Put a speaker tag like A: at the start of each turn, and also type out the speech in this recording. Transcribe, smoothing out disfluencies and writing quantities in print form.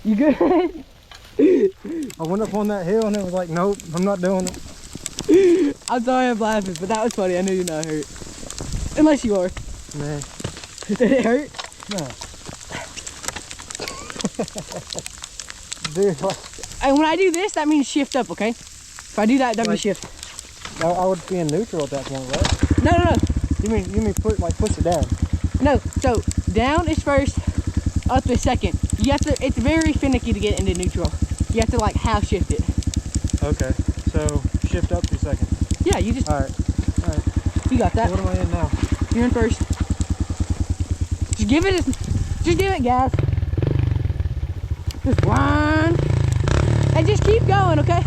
A: You good?
B: I went up on that hill and it was like, nope, I'm not doing it.
A: I'm sorry I'm laughing, but that was funny. I knew you're not hurt. Unless you are.
B: Nah.
A: Did it hurt?
B: No. Dude, like,
A: And when I do this, that means shift up, okay? If I do that, that means shift.
B: I would be in neutral at that point, right?
A: No, no, no.
B: You mean put it down?
A: No, so down is first, up is second. You have to, it's very finicky to get into neutral. You have to like half shift it.
B: Okay, so shift up to second.
A: Yeah, you just,
B: Alright.
A: you got that.
B: So what am I in now?
A: You're in first. Just give it gas. Just one. And just keep going, okay?